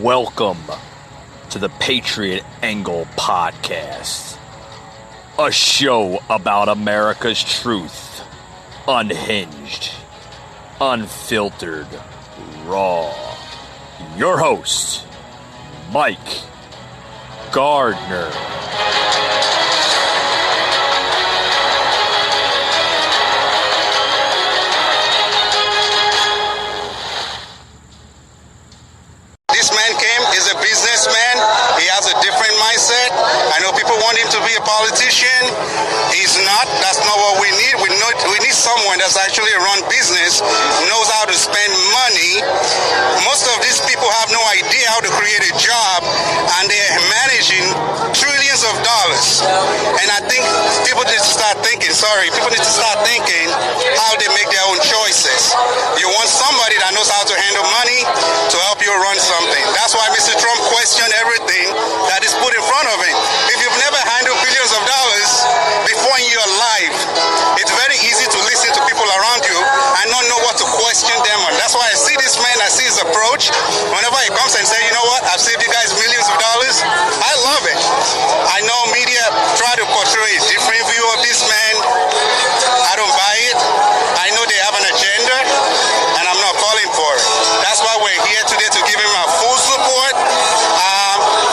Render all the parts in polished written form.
Welcome to the Patriot Angle Podcast, a show about America's truth, unhinged, unfiltered, raw. Your host, Mike Gardner. This man is a businessman. He has a different mindset. I know people want him to be a politician. He's not. That's not what we need. We need someone that's actually run business, knows how to spend money. Most of these people have no idea how to create a job, and they're managing trillions of dollars. And I think people need to start thinking, how they make their own choices. You want somebody that knows how to handle money to help you run something. That's why Mr. Trump questioned everything that is put in front of him. If you've never handled billions of dollars before in your life, it's very easy to listen to people around you and not know what to question them on. That's why I see this man, I see his approach. Whenever he comes and says, you know what, I've saved you guys millions of dollars, I love it. I know media try to portray a different view of this man. I don't buy it. I know they have an agenda, and I'm not falling for it. That's why we're here today to give him our full support.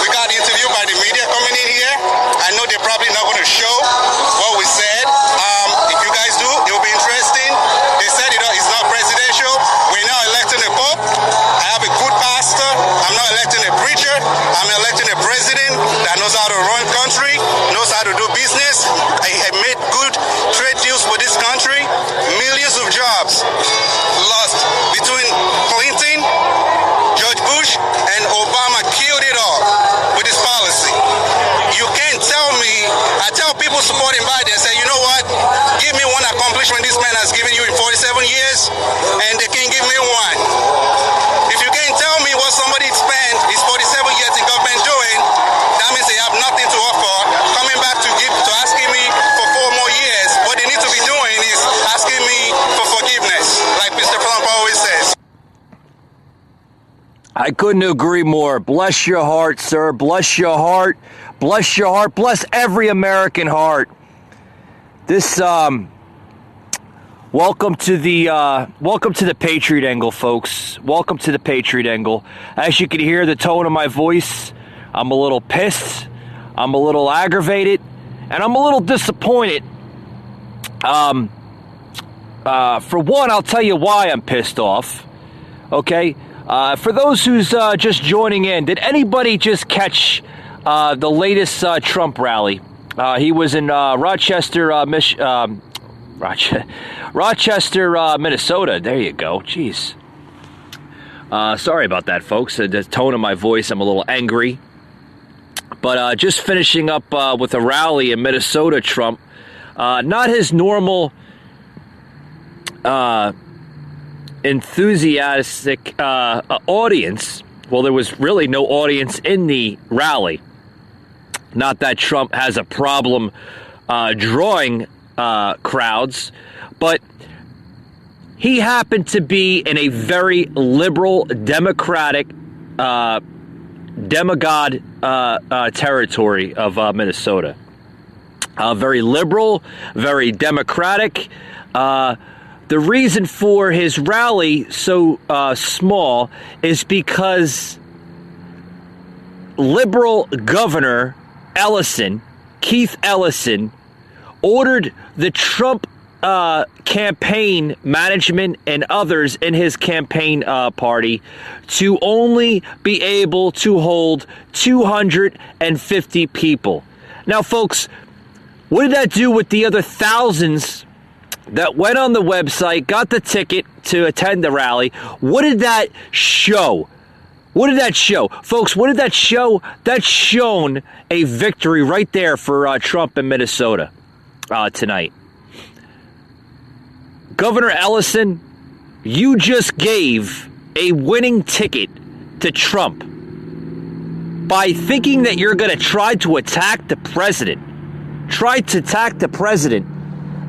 We got interviewed by the media coming in here. I know they're probably not going to show what we said. If you guys do, it will be interesting. They said it's not presidential. We're now electing a pope. I have a good pastor. I'm not electing a preacher. I'm electing a president that knows how to run country, knows how to do business. I have made good trade deals for this country. Millions of jobs lost between Clinton, George Bush, and Obama. Killed it all with his policy. You can't tell me, I tell people supporting Biden, say, you know what, give me one accomplishment this man has given you in 47 years, and they can't give me one. If you can't tell me what somebody spent his 47 years in government doing, that means they have nothing to offer. Coming back to asking me for 4 more years, what they need to be doing is asking me for forgiveness, like Mr. Trump always says. I couldn't agree more. Bless your heart, sir. Bless your heart. Bless your heart. Bless every American heart. This welcome to the Patriot Angle, folks. Welcome to the Patriot Angle. As you can hear the tone of my voice, I'm a little pissed. I'm a little aggravated, and I'm a little disappointed. For one, I'll tell you why I'm pissed off. Okay. For those who's just joining in, did anybody just catch the latest Trump rally? He was in Rochester, Minnesota. There you go. Jeez. Sorry about that, folks. The tone of my voice, I'm a little angry. But just finishing up with a rally in Minnesota, Trump. Not his normal enthusiastic audience. Well, there was really no audience in the rally. Not that Trump has a problem drawing crowds, but he happened to be in a very liberal, democratic, demigod territory of Minnesota. Very liberal, very democratic. The reason for his rally so small is because liberal Governor Keith Ellison, ordered the Trump campaign management and others in his campaign party to only be able to hold 250 people. Now, folks, what did that do with the other thousands that went on the website, got the ticket to attend the rally? What did that show? What did that show? Folks, what did that show? That's shown a victory right there for Trump in Minnesota tonight. Governor Ellison, you just gave a winning ticket to Trump by thinking that you're going to try to attack the president.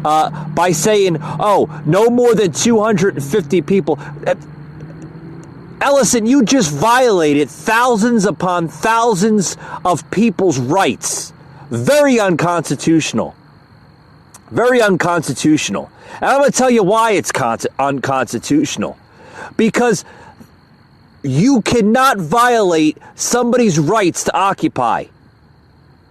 By saying, oh, no more than 250 people. Ellison, you just violated thousands upon thousands of people's rights. Very unconstitutional. Very unconstitutional. And I'm going to tell you why it's unconstitutional. Because you cannot violate somebody's rights to occupy.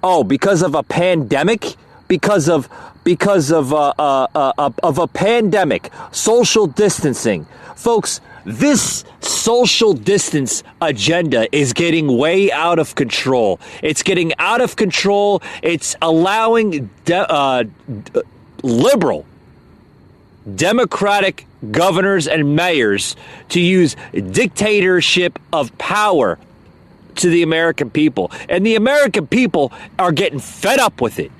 Oh, because of a pandemic? Because of a pandemic, social distancing. Folks, this social distance agenda is getting way out of control. It's getting out of control. It's allowing liberal, Democratic governors and mayors to use dictatorship of power to the American people. And the American people are getting fed up with it.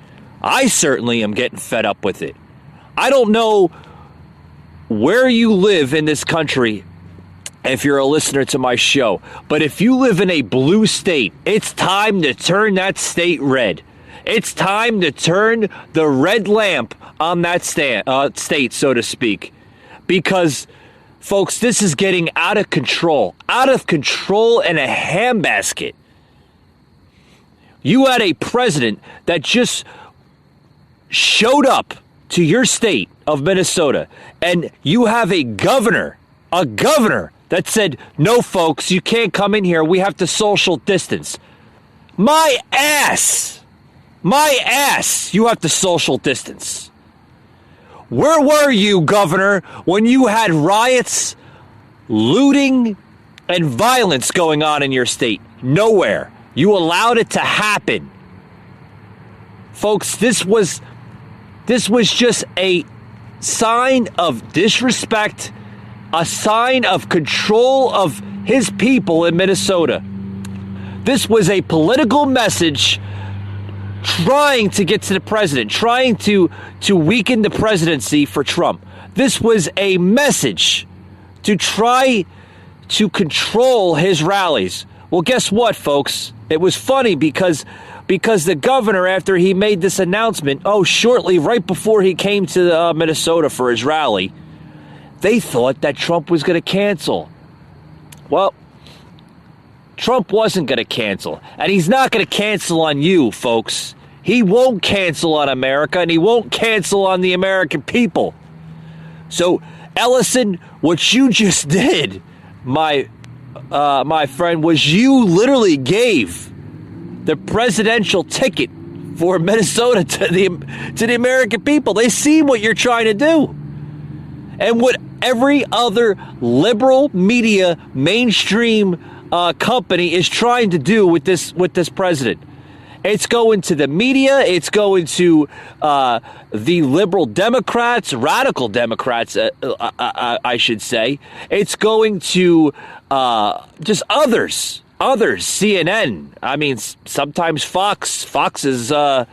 I certainly am getting fed up with it. I don't know where you live in this country if you're a listener to my show, but if you live in a blue state, it's time to turn that state red. It's time to turn the red lamp on that state, so to speak, because, folks, this is getting out of control in a handbasket. You had a president that just showed up to your state of Minnesota, and you have a governor that said, no, folks, you can't come in here. We have to social distance. My ass, you have to social distance. Where were you, Governor, when you had riots, looting, and violence going on in your state? Nowhere. You allowed it to happen. Folks, this was just a sign of disrespect, a sign of control of his people in Minnesota. This was a political message trying to get to the president, trying to weaken the presidency for Trump. This was a message to try to control his rallies. Well, guess what, folks? It was funny because the governor, after he made this announcement, shortly, right before he came to Minnesota for his rally, they thought that Trump was going to cancel. Well, Trump wasn't going to cancel, and he's not going to cancel on you, folks. He won't cancel on America, and he won't cancel on the American people. So, Ellison, what you just did, my friend, was you literally gave the presidential ticket for Minnesota to the American people. They see what you're trying to do. And what every other liberal media mainstream company is trying to do with this president. It's going to the media. It's going to the liberal Democrats, radical Democrats, I should say. It's going to just others, CNN. I mean, sometimes Fox is some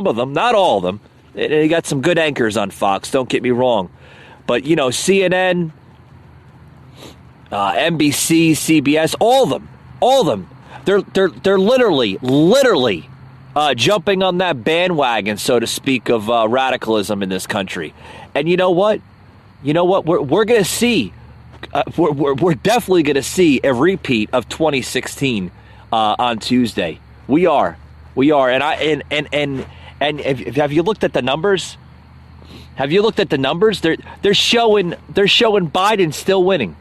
of them, not all of them. They got some good anchors on Fox, don't get me wrong. But, CNN, NBC, CBS, all of them. They're literally jumping on that bandwagon, so to speak, of radicalism in this country. And you know what? We're going to see. We're definitely going to see a repeat of 2016 on Tuesday. We are, and have you looked at the numbers? Have you looked at the numbers? They're showing Biden still winning.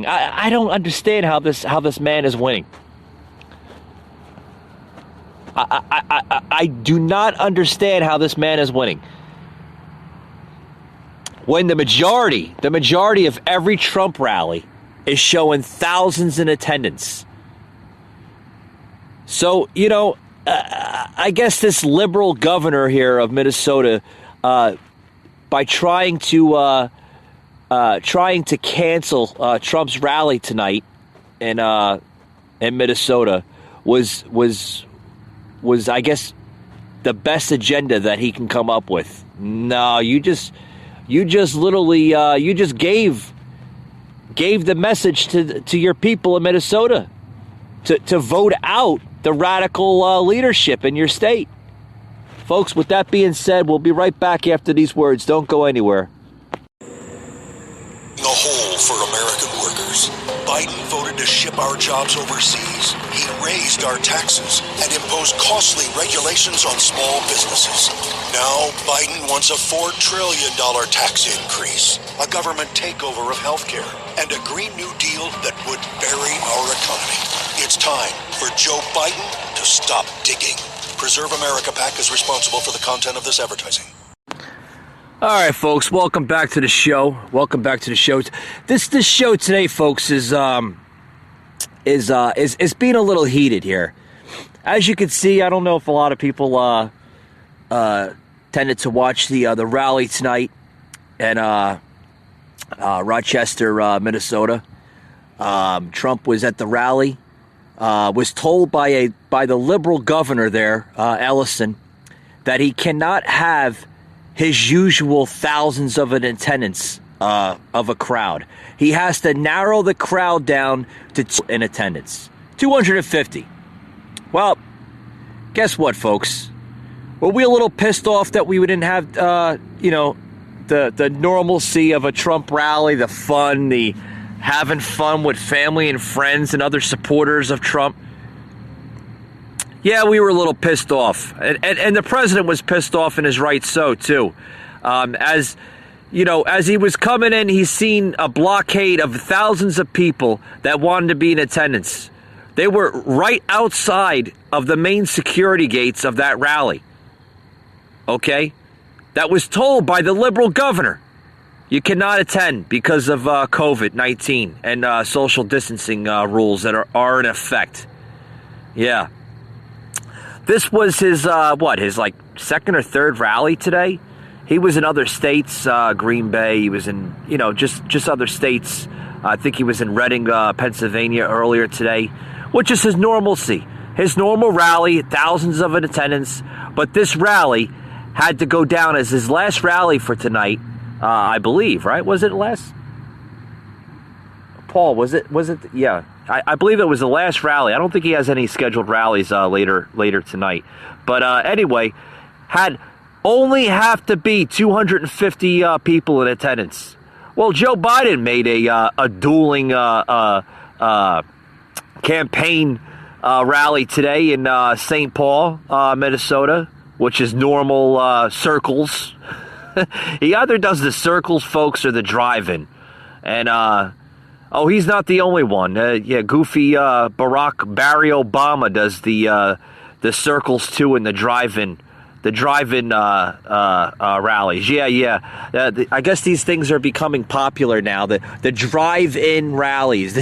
I don't understand how this man is winning. I do not understand how this man is winning. When the majority of every Trump rally is showing thousands in attendance. So, I guess this liberal governor here of Minnesota, by trying to cancel Trump's rally tonight in Minnesota, was I guess the best agenda that he can come up with. No, you just literally gave the message to your people in Minnesota to vote out the radical leadership in your state. Folks, with that being said, we'll be right back after these words. Don't go anywhere. The hole for American to ship our jobs overseas, he raised our taxes and imposed costly regulations on small businesses. Now, Biden wants a $4 trillion tax increase, a government takeover of healthcare, and a Green New Deal that would bury our economy. It's time for Joe Biden to stop digging. Preserve America PAC is responsible for the content of this advertising. All right, folks, welcome back to the show. This show today, folks, is being a little heated here. As you can see, I don't know if a lot of people tended to watch the rally tonight in Rochester, Minnesota. Trump was at the rally. Was told by the liberal governor there, Ellison, that he cannot have his usual thousands of an attendance of a crowd. He has to narrow the crowd down to in attendance, 250. Well, guess what, folks? Were we a little pissed off that we didn't have, the normalcy of a Trump rally, the fun, the having fun with family and friends and other supporters of Trump? Yeah, we were a little pissed off. And the president was pissed off, and is right so, too. As he was coming in, he's seen a blockade of thousands of people that wanted to be in attendance. They were right outside of the main security gates of that rally. Okay? That was told by the liberal governor. You cannot attend because of COVID-19 and social distancing rules that are in effect. Yeah. This was his second or third rally today. He was in other states, Green Bay. He was in, just other states. I think he was in Reading, Pennsylvania earlier today, which is his normalcy. His normal rally, thousands of in attendance. But this rally had to go down as his last rally for tonight, I believe, right? Was it last? Paul, was it? Yeah. I believe it was the last rally. I don't think he has any scheduled rallies later tonight. But anyway, had only have to be 250 people in attendance. Well, Joe Biden made a dueling campaign rally today in St. Paul, Minnesota, which is normal circles. He either does the circles, folks, or the drive-in. And he's not the only one. Goofy Barry Obama does the circles too, and the drive-in rallies. Yeah. I guess these things are becoming popular now. The drive-in rallies.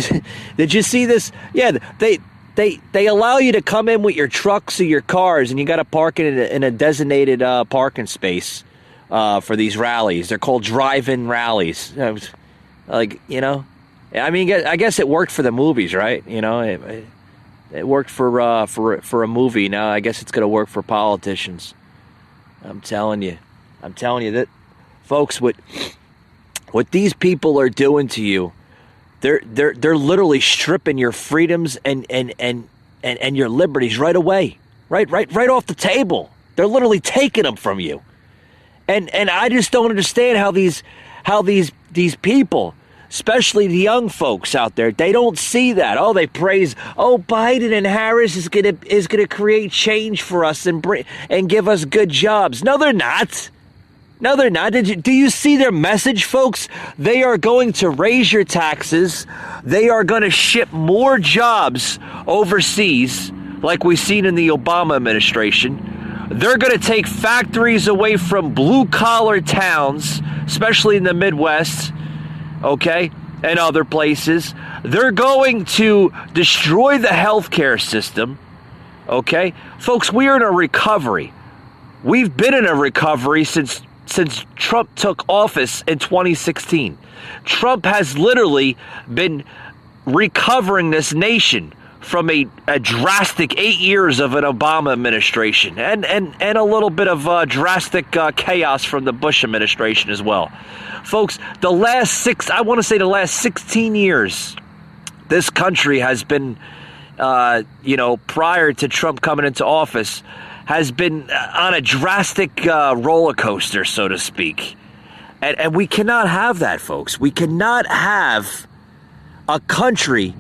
Did you see this? Yeah, they allow you to come in with your trucks or your cars, and you got to park in a designated parking space for these rallies. They're called drive-in rallies. I mean, I guess it worked for the movies, right? It worked for a movie. Now I guess it's going to work for politicians. I'm telling you that, folks. What these people are doing to you, they're literally stripping your freedoms and your liberties right away, right off the table. They're literally taking them from you, and I just don't understand how these people, especially the young folks out there, they don't see that. Oh, they praise, Biden and Harris is gonna create change for us and give us good jobs. No, they're not. Do you see their message, folks? They are going to raise your taxes. They are going to ship more jobs overseas, like we've seen in the Obama administration. They're going to take factories away from blue-collar towns, especially in the Midwest, okay, and other places. They're going to destroy the healthcare system, okay? Folks, we are in a recovery. We've been in a recovery since Trump took office in 2016. Trump has literally been recovering this nation from a drastic 8 years of an Obama administration and a little bit of drastic chaos from the Bush administration as well. Folks, the last 16 years, this country has been, prior to Trump coming into office, has been on a drastic roller coaster, so to speak. And we cannot have that, folks. We cannot have a country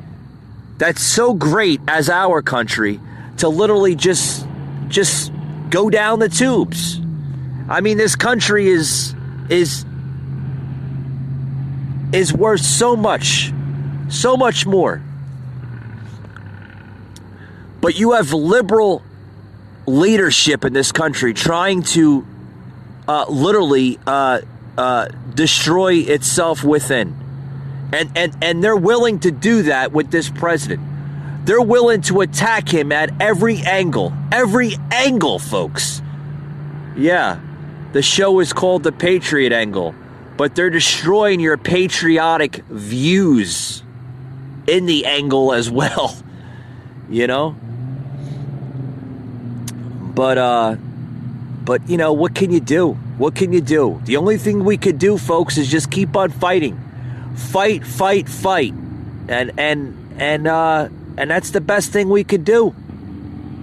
that's so great as our country to literally just go down the tubes. I mean, this country is worth so much more. But you have liberal leadership in this country trying to literally destroy itself within. And they're willing to do that with this president. They're willing to attack him at every angle, folks. Yeah, the show is called The Patriot Angle, but they're destroying your patriotic views in the angle as well, you know? But you know, what can you do? What can you do? The only thing we could do, folks, is just keep on fighting. Fight. And that's the best thing we could do.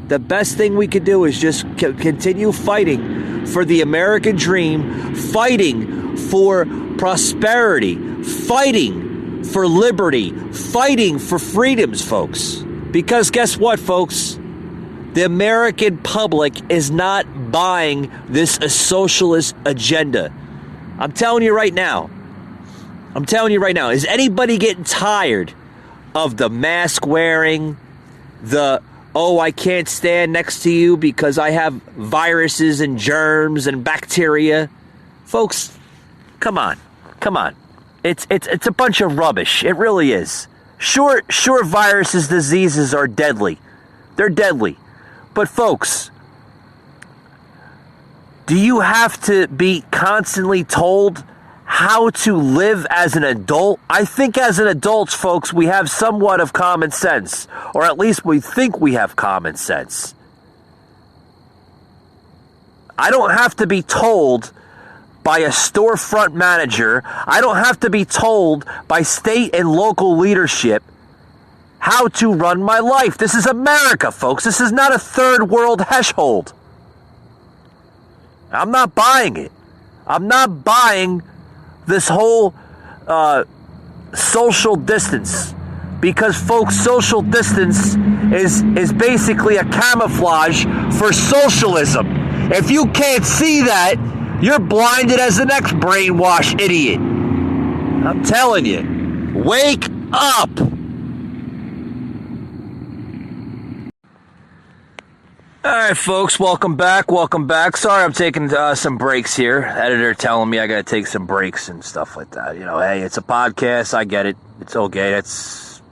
The best thing we could do is just continue fighting for the American dream, fighting for prosperity, fighting for liberty, fighting for freedoms, folks. Because guess what, folks? The American public is not buying this socialist agenda. I'm telling you right now. Is anybody getting tired of the mask wearing, I can't stand next to you because I have viruses and germs and bacteria? Folks, come on. It's a bunch of rubbish. It really is. Sure, viruses, diseases are deadly. They're deadly. But folks, do you have to be constantly told how to live as an adult? I think as an adults, folks, we have somewhat of common sense, or at least we think we have common sense. I don't have to be told by a storefront manager. I don't have to be told by state and local leadership how to run my life. This is America, folks. This is not a third world household. I'm not buying it. I'm not buying this whole social distance. Because, folks, social distance is basically a camouflage for socialism. If you can't see that, you're blinded as the next brainwashed idiot. I'm telling you. Wake up! All right, folks, welcome back. Sorry I'm taking some breaks here. Editor telling me I got to take some breaks and stuff like that. You know, hey, it's a podcast. I get it. It's okay. It's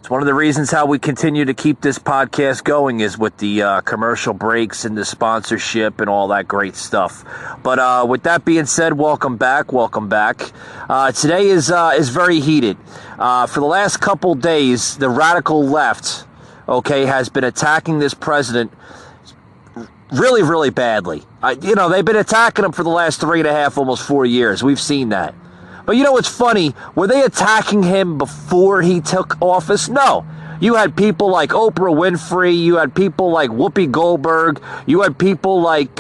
one of the reasons how we continue to keep this podcast going is with the commercial breaks and the sponsorship and all that great stuff. But with that being said, welcome back. Today is very heated. For the last couple days, the radical left, has been attacking this president really, really badly. They've been attacking him for the last 3.5, almost 4 years. We've seen that. But you know what's funny? Were they attacking him before he took office? No. You had people like Oprah Winfrey. You had people like Whoopi Goldberg. You had people like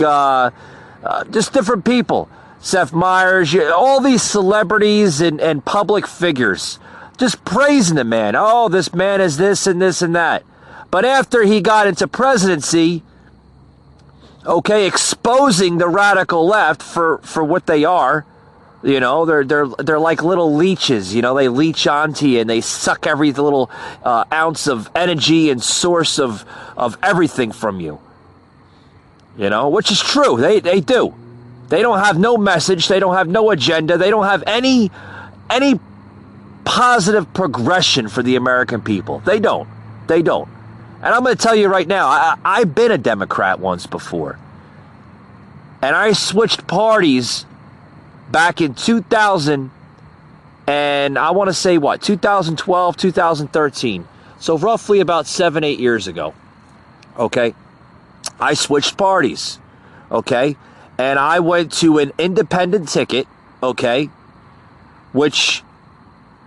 just different people. Seth Meyers. All these celebrities and public figures just praising the man. Oh, this man is this and this and that. But after he got into presidency, exposing the radical left for what they are, they're like little leeches. They leech onto you and they suck every little ounce of energy and source of everything from you. Which is true. They do. They don't have no message. They don't have no agenda. They don't have any positive progression for the American people. They don't. And I'm going to tell you right now, I've been a Democrat once before. And I switched parties back in 2000 and I want to say 2012, 2013. So roughly about 7-8 years ago. I switched parties. And I went to an independent ticket. Which,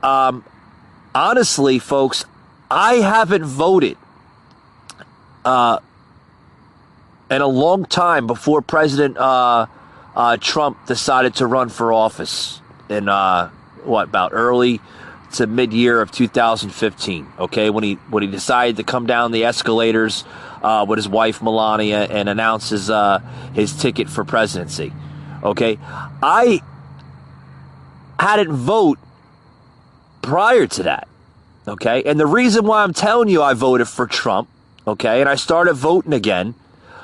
honestly, folks, I haven't voted in a long time before President Trump decided to run for office in about early to mid-year of 2015, okay, when he decided to come down the escalators with his wife Melania and announce his ticket for presidency. Okay, I hadn't vote prior to that. Okay, and the reason why I'm telling you I voted for Trump, okay, and I started voting again,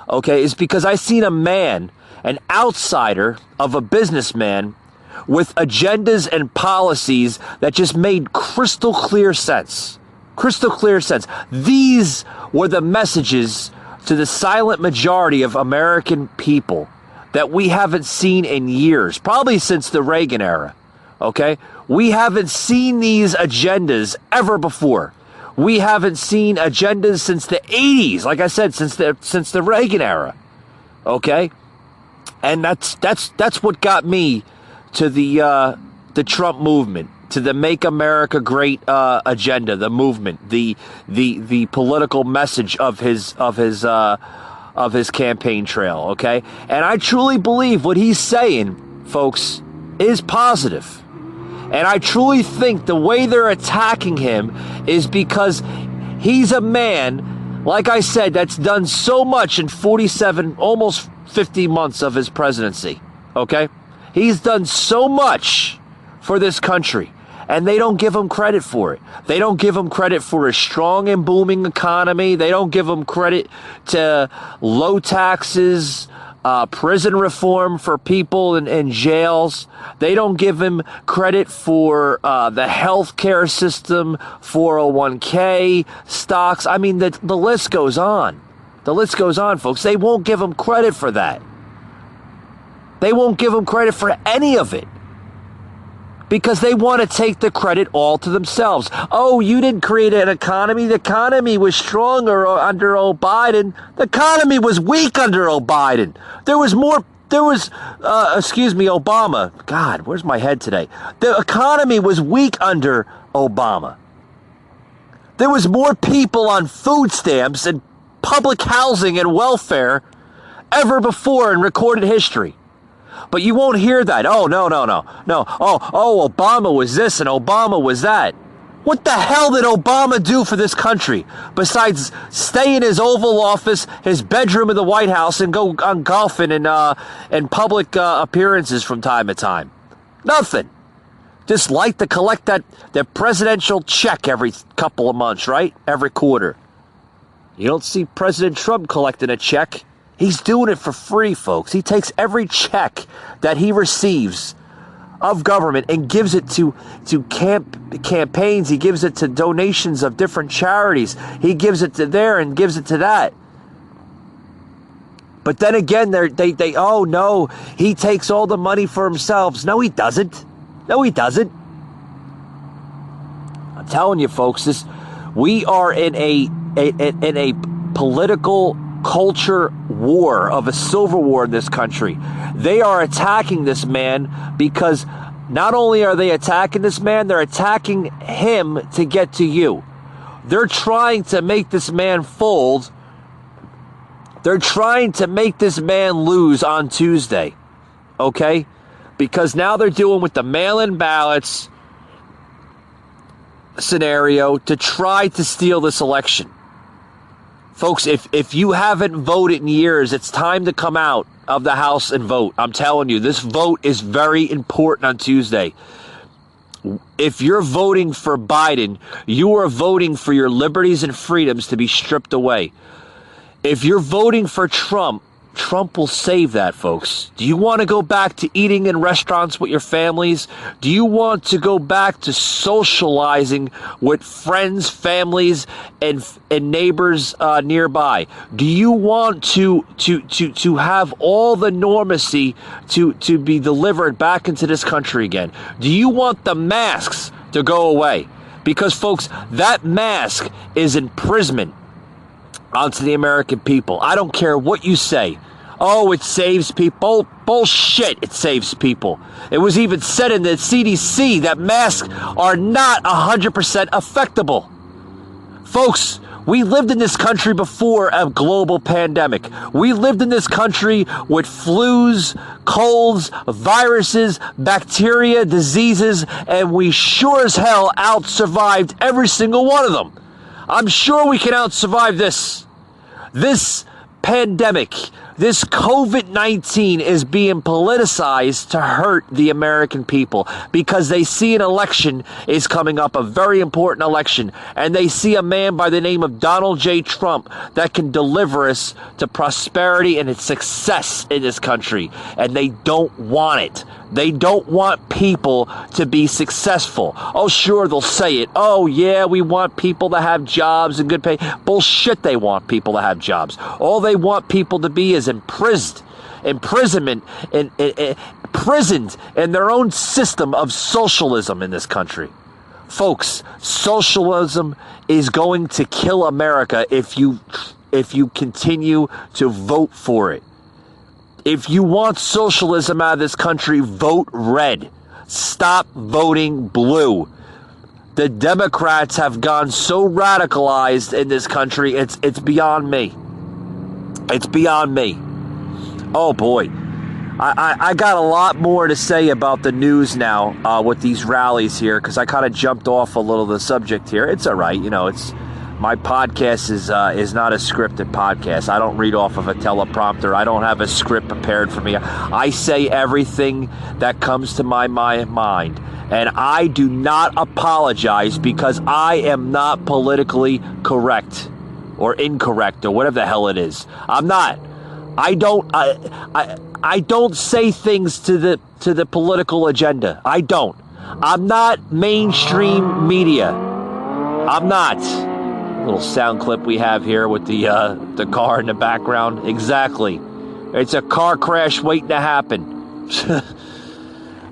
okay, is because I seen a man, an outsider of a businessman, with agendas and policies that just made crystal clear sense. Crystal clear sense. These were the messages to the silent majority of American people that we haven't seen in years, probably since the Reagan era. Okay? We haven't seen these agendas ever before. We haven't seen agendas since the 80s, like I said, since the Reagan era. Okay? And that's what got me to the Trump movement, to the Make America Great agenda, the movement, the political message of his campaign trail, okay? And I truly believe what he's saying, folks, is positive. And I truly think the way they're attacking him is because he's a man, like I said, that's done so much in 47, almost 50 months of his presidency, okay? He's done so much for this country, and they don't give him credit for it. They don't give him credit for a strong and booming economy. They don't give him credit to low taxes, prison reform for people in jails. They don't give him credit for the healthcare system, 401k, stocks. I mean, the list goes on. The list goes on, folks. They won't give him credit for that. They won't give him credit for any of it because they want to take the credit all to themselves. Oh, you didn't create an economy. The economy was stronger under Biden. The economy was weak under Biden. Obama. God, where's my head today? The economy was weak under Obama. There was more people on food stamps and public housing and welfare ever before in recorded history. But you won't hear that. Oh, no. Oh, Obama was this and Obama was that. What the hell did Obama do for this country besides stay in his Oval Office, his bedroom in the White House, and go on golfing and public appearances from time to time? Nothing. Just like to collect that presidential check every couple of months, right? Every quarter. You don't see President Trump collecting a check. He's doing it for free, folks. He takes every check that he receives of government and gives it to campaigns. He gives it to donations of different charities. He gives it to there and gives it to that. But then again, they oh no, he takes all the money for himself. No, he doesn't. No, he doesn't. I'm telling you, folks, we are in a political culture war, of a civil war in this country. They are attacking this man because not only are they attacking this man, they're attacking him to get to you. They're trying to make this man fold. They're trying to make this man lose on Tuesday. Okay? Because now they're doing with the mail-in ballots scenario to try to steal this election. Folks, if you haven't voted in years, it's time to come out of the house and vote. I'm telling you, this vote is very important on Tuesday. If you're voting for Biden, you are voting for your liberties and freedoms to be stripped away. If you're voting for Trump, Trump will save that, folks. Do you want to go back to eating in restaurants with your families? Do you want to go back to socializing with friends, families, and neighbors nearby? Do you want to have all the normacy to be delivered back into this country again? Do you want the masks to go away? Because, folks, that mask is imprisonment onto the American people. I don't care what you say. Oh, it saves people. Bullshit, it saves people. It was even said in the CDC that masks are not 100% effectable. Folks, We lived in this country before a global pandemic. We lived in this country with flus, colds, viruses, bacteria, diseases, and we sure as hell out-survived every single one of them. I'm sure we can out-survive this. This pandemic, this COVID-19 is being politicized to hurt the American people because they see an election is coming up, a very important election, and they see a man by the name of Donald J. Trump that can deliver us to prosperity and its success in this country, and they don't want it. They don't want people to be successful. Oh, sure, they'll say it. Oh, yeah, we want people to have jobs and good pay. Bullshit, they want people to have jobs. All they want people to be is imprisonment, and imprisoned in their own system of socialism in this country. Folks, socialism is going to kill America if you continue to vote for it. If you want socialism out of this country, vote red. Stop voting blue. The Democrats have gone so radicalized in this country, it's beyond me. It's beyond me. Oh boy. I got a lot more to say about the news now with these rallies here, because I kind of jumped off a little of the subject here. It's all right. You know, my podcast is not a scripted podcast. I don't read off of a teleprompter. I don't have a script prepared for me. I say everything that comes to my mind. And I do not apologize because I am not politically correct or incorrect or whatever the hell it is. I'm not. I don't say things to the political agenda. I don't. I'm not mainstream media. I'm not. Little sound clip we have here with the car in the background. Exactly. It's a car crash waiting to happen.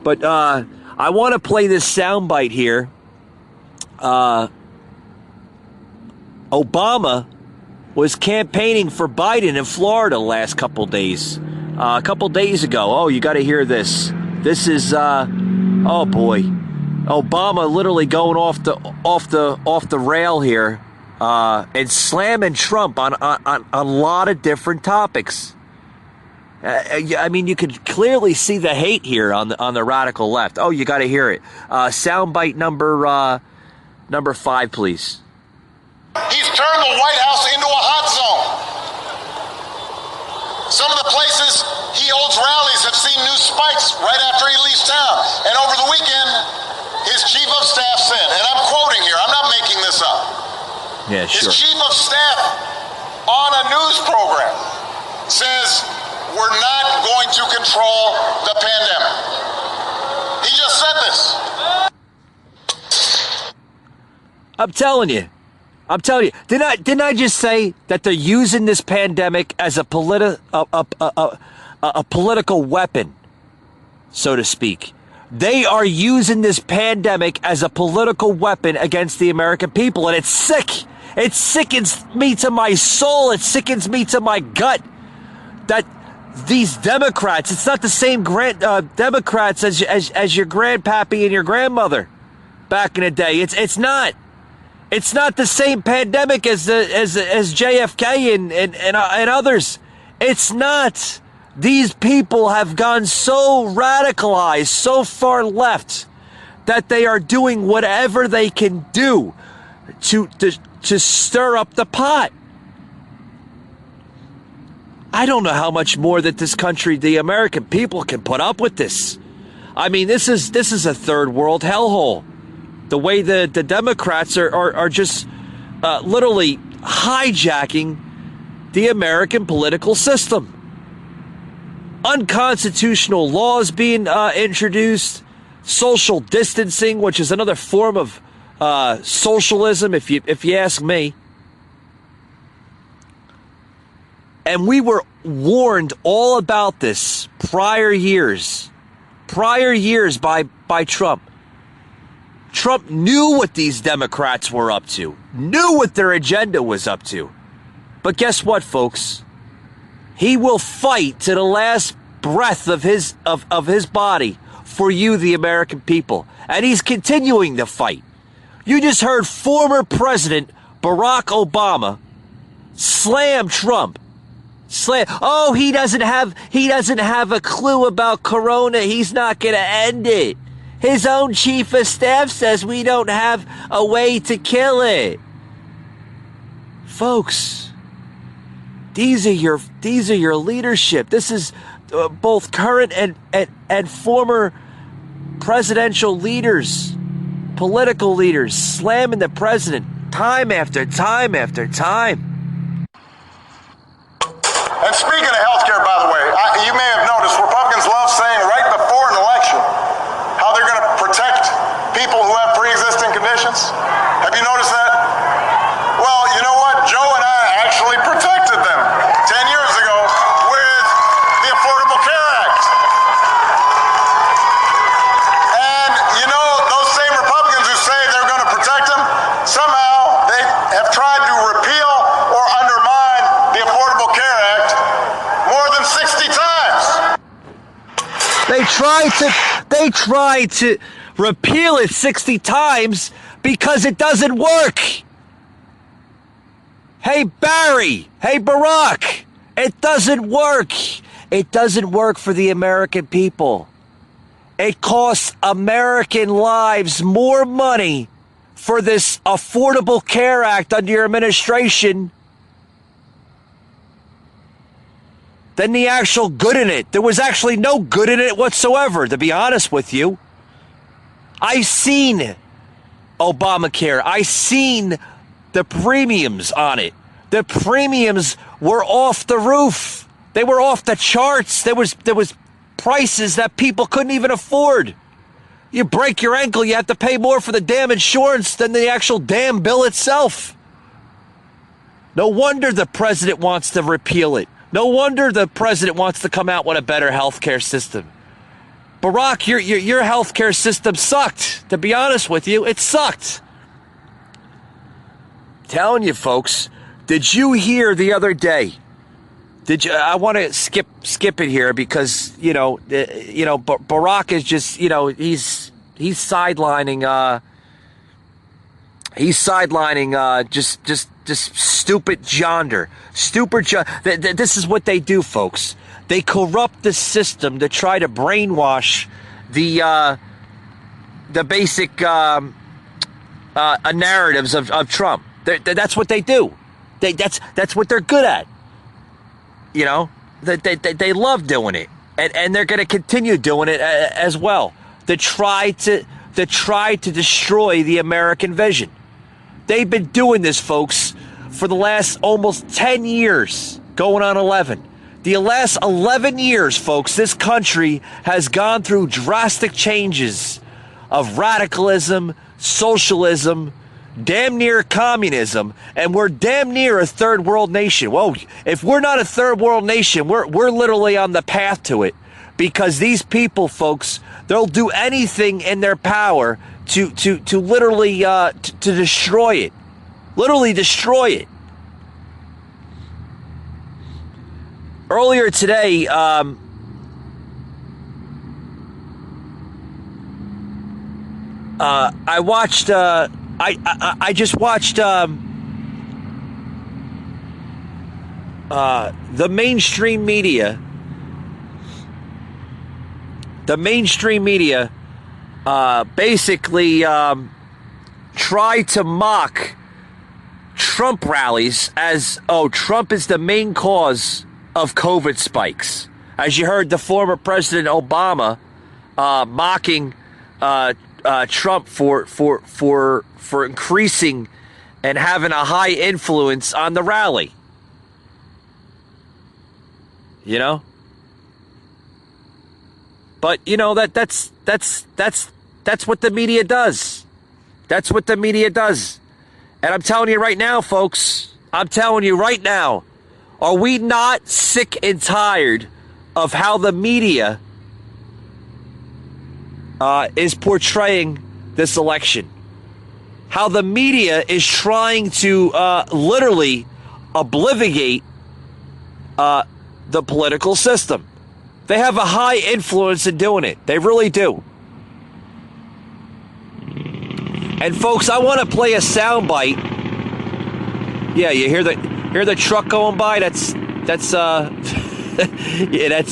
But I want to play this soundbite here. Obama was campaigning for Biden in Florida the last couple days. A couple days ago. Oh, you got to hear this. This is oh boy, Obama literally going off the rail here. And slamming Trump on a lot of different topics. I mean, you could clearly see the hate here on the radical left. Oh, you got to hear it. Soundbite number 5, please. He's turned the White House into a hot zone. Some of the places he holds rallies have seen new spikes right after he leaves town. And over the weekend, his chief of staff said, and I'm quoting here, I'm not making this up. Yeah, sure. His chief of staff on a news program says we're not going to control the pandemic. He just said this. I'm telling you. Didn't I just say that they're using this pandemic as a political weapon, so to speak? They are using this pandemic as a political weapon against the American people, and it's sick. It sickens me to my soul. It sickens me to my gut that these Democrats, it's not the same Democrats as your grandpappy and your grandmother back in the day. It's not. It's not the same pandemic as JFK and others. It's not. These people have gone so radicalized, so far left, that they are doing whatever they can do to stir up the pot. I don't know how much more that this country, the American people, can put up with this. I mean, this is a third world hellhole. The way the Democrats are just literally hijacking the American political system. Unconstitutional laws being introduced, social distancing, which is another form of socialism, if you ask me. And we were warned all about this prior years by Trump. Trump knew what these Democrats were up to, knew what their agenda was up to. But guess what, folks? He will fight to the last breath of his body for you, the American people. And he's continuing to fight. You just heard former President Barack Obama slam Trump. Oh, he doesn't have a clue about corona. He's not going to end it. His own chief of staff says we don't have a way to kill it. Folks, these are your leadership. This is both current and former presidential leaders, political leaders, slamming the president time after time after time. And speaking of healthcare, by the way, you may have noticed Republicans love saying right before an election how they're going to protect people who have pre-existing conditions. Have you noticed that? Well, you know what? Joe and I actually protected them 10 years ago with the Affordable Care Act. And, you know, those same Republicans who say they're going to protect them, somehow they have tried to repeal or undermine the Affordable Care Act more than 60 times. They tried to repeal it 60 times because it doesn't work. Hey, Barry. Hey, Barack. It doesn't work. It doesn't work for the American people. It costs American lives more money for this Affordable Care Act under your administration than the actual good in it. There was actually no good in it whatsoever, to be honest with you. I've seen Obamacare. I've seen the premiums on it. The premiums were off the roof. They were off the charts. There was prices that people couldn't even afford. You break your ankle, you have to pay more for the damn insurance than the actual damn bill itself. No wonder the president wants to repeal it. No wonder the president wants to come out with a better healthcare system. Barack, your healthcare system sucked. To be honest with you, it sucked. Telling you, folks. Did you hear the other day? I want to skip it here because Barack is just he's sidelining just stupid Jonder. This is what they do, folks. They corrupt the system to try to brainwash the basic narratives of Trump. That's what they do. That's what they're good at. You know, they love doing it, and they're going to continue doing it as well. To try to destroy the American vision. They've been doing this, folks, for the last almost 10 years, going on 11. The last 11 years, folks, this country has gone through drastic changes of radicalism, socialism, damn near communism, and we're damn near a third world nation. Well, if we're not a third world nation, we're literally on the path to it, because these people, folks, they'll do anything in their power to literally to destroy it. Literally destroy it. Earlier today, I watched. I just watched the mainstream media. The mainstream media basically try to mock Trump rallies as, oh, Trump is the main cause of COVID spikes. As you heard, the former President Obama mocking Trump for increasing and having a high influence on the rally. You know? But you know that's what the media does. That's what the media does. And I'm telling you right now, folks, I'm telling you right now, are we not sick and tired of how the media is portraying this election? How the media is trying to literally obliviate the political system. They have a high influence in doing it. They really do. And folks, I want to play a soundbite Yeah, you hear the truck going by? That's yeah,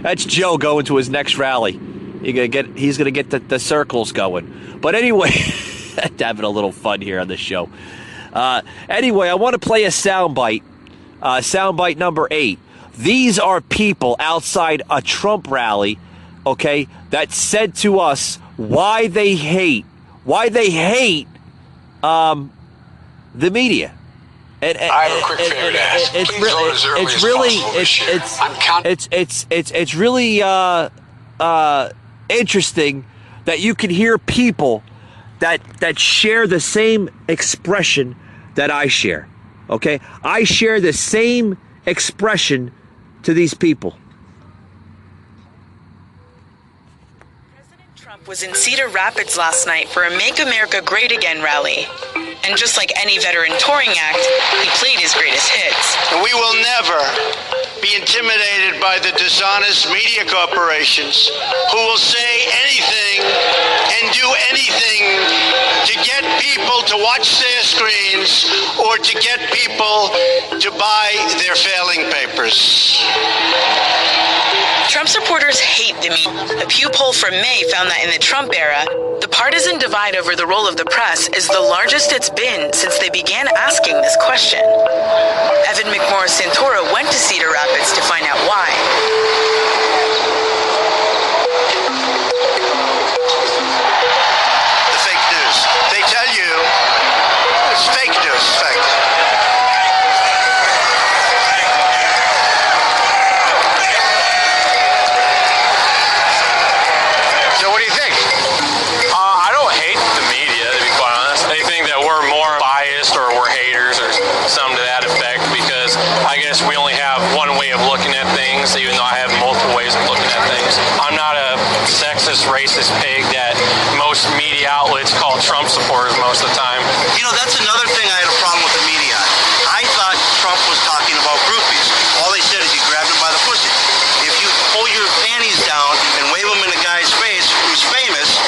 that's Joe going to his next rally. He's gonna get the circles going. But anyway, having a little fun here on the show. Anyway, I want to play a soundbite. Soundbite number 8. These are people outside a Trump rally, okay, that said to us why they hate the media. And I have a quick favor to ask. Please vote as early as possible this year. I'm counting. It's really interesting that you can hear people that share the same expression that I share. Okay, I share the same expression to these people. President Trump was in Cedar Rapids last night for a Make America Great Again rally. And just like any veteran touring act, he played his greatest hits. We will never be intimidated by the dishonest media corporations who will say anything and do anything to get people to watch their screens or to get people to buy their failing papers. Trump supporters hate the media. A Pew poll from May found that in the Trump era, the partisan divide over the role of the press is the largest it's been since they began asking this question. Evan McMorris Santora went to Cedar Rapids to find out why. The fake news. They tell you it's fake news. Fake. So what do you think? I don't hate the media, to be quite honest. They think that we're more biased or we're haters or something to that effect because I guess we only have one way of looking at things, even though I have multiple ways of looking at things. I'm not a sexist, racist pig that most media outlets call Trump supporters most of the time. You know, that's another thing I had a problem with the media. I thought Trump was talking about groupies. All they said is he grabbed him by the pussy. If you pull your panties down and wave them in a guy's face who's famous,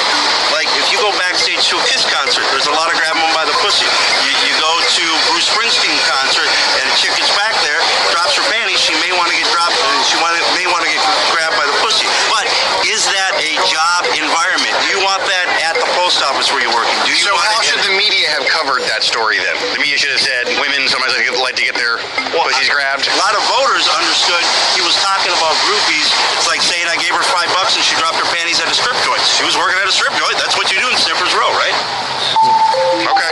like if you go backstage to a Kiss concert, there's a lot of grabbing them by the pussy. You go to Bruce Springsteen concert and a chick gets back there, drops her panties, she may want to get dropped, may want to get grabbed by the pussy. But is that a job environment? Do you want that at the post office where you're working? Do you So want how it should the media have covered that story then? The media should have said women sometimes like to get their pussies grabbed. A lot of voters understood he was talking about groupies. It's like saying I gave her $5 and she dropped her panties at a strip joint. She was working at a strip joint. That's what you do in Sniffer's Row, right? Okay.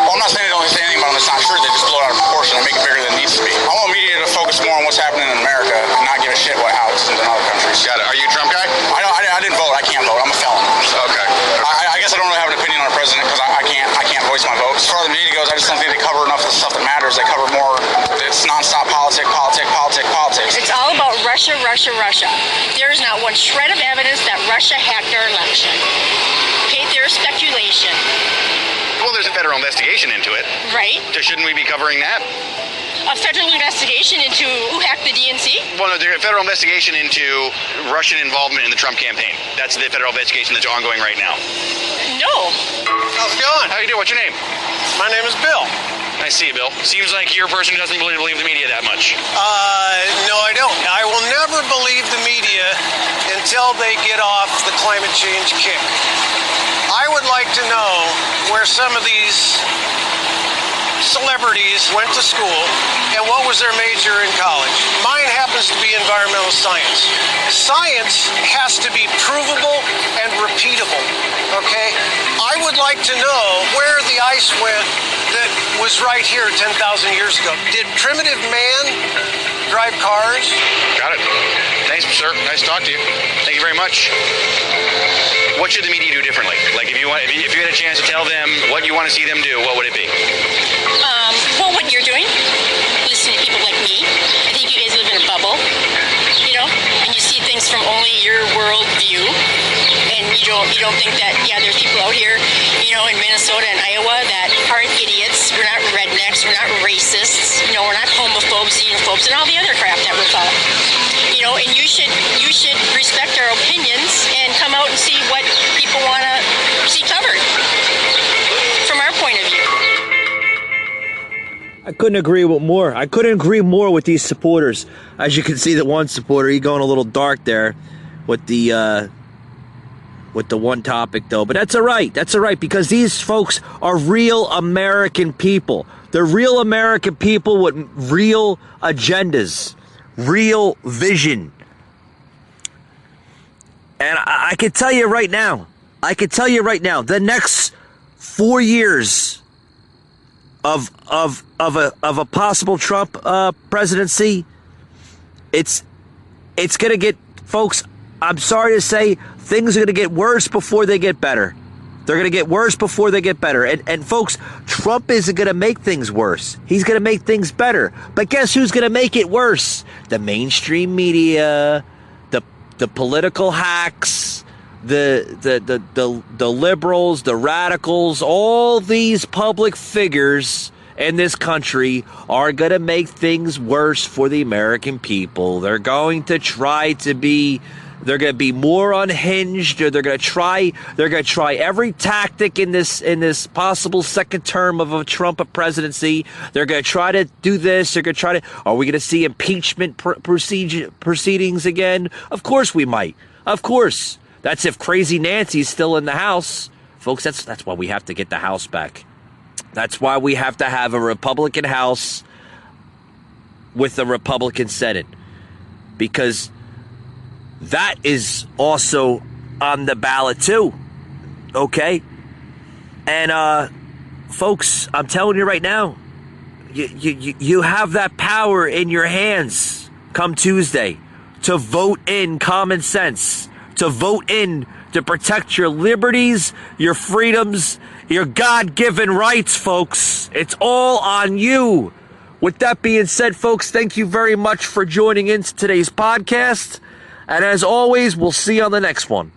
Well, I'm not saying they don't say anything about them. It's not true. They just blow it out of proportion and make it bigger than it needs to be. I want media to focus more on what's happening in America and not give a shit what happens in other countries. Got it. Are you a Trump guy? I didn't vote. I can't vote. I'm a felon. Okay. I guess I don't really have an opinion on a president because I can't voice my vote. As far as the media goes, I just don't think they cover enough of the stuff that matters. They cover more. It's nonstop politics. It's all about Russia. There is not one shred of evidence that Russia hacked our election. Okay, there's speculation. Well, there's a federal investigation into it. Right? So shouldn't we be covering that? A federal investigation into who hacked the DNC? Well, no, there's a federal investigation into Russian involvement in the Trump campaign. That's the federal investigation that's ongoing right now. No. How's it going? How you doing? What's your name? My name is Bill. I see you, Bill. Seems like you're a person who doesn't really believe the media that much. No, I don't. I will never believe the media until they get off the climate change kick. I would like to know where some of these celebrities went to school and what was their major in college. Mine happens to be environmental science. Science has to be provable and repeatable, okay? I would like to know where the ice went that was right here 10,000 years ago. Did primitive man drive cars? Got it. Thanks, sir. Nice to talk to you. Thank you very much. What should the media do differently? Like, if you had a chance to tell them what you want to see them do, what would it be? Well, what you're doing, listening to people like me. I think you guys live in a bubble, you know, and you see things from only your world view, and you don't think that, yeah, there's people out here, you know, in Minnesota and Iowa that aren't idiots. We're not rednecks. We're not racists. You know, we're not homophobes, xenophobes, and all the other crap that we're called. You know, and you should respect our opinions and come out and see what people want to see covered from our point of view. I couldn't agree with more. I couldn't agree more with these supporters. As you can see, the one supporter, he's going a little dark there with the one topic, though. But that's all right. That's all right, because these folks are real American people. They're real American people with real agendas, real vision. And I can tell you right now, the next 4 years of a possible Trump presidency, it's going to get, folks, I'm sorry to say, things are going to get worse before they get better. They're going to get worse before they get better. And folks, Trump isn't going to make things worse. He's going to make things better. But guess who's going to make it worse? The mainstream media, the political hacks, the liberals, the radicals, all these public figures in this country are going to make things worse for the American people. They're going to try to be more unhinged, or they're going to try every tactic in this possible second term of a Trump presidency. They're going to try to do this. They're going to try to. Are we going to see impeachment proceedings again? Of course we might. Of course. That's if Crazy Nancy's still in the House, folks. That's why we have to get the House back. That's why we have to have a Republican House with a Republican Senate, because that is also on the ballot too, okay? And folks, I'm telling you right now, you have that power in your hands come Tuesday to vote in common sense, to vote in to protect your liberties, your freedoms, your God-given rights, folks. It's all on you. With that being said, folks, thank you very much for joining in today's podcast. And as always, we'll see you on the next one.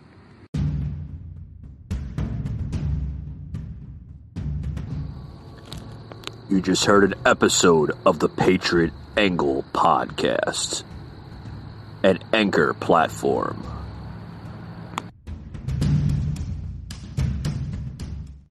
You just heard an episode of the Patriot Angle Podcast, an Anchor platform.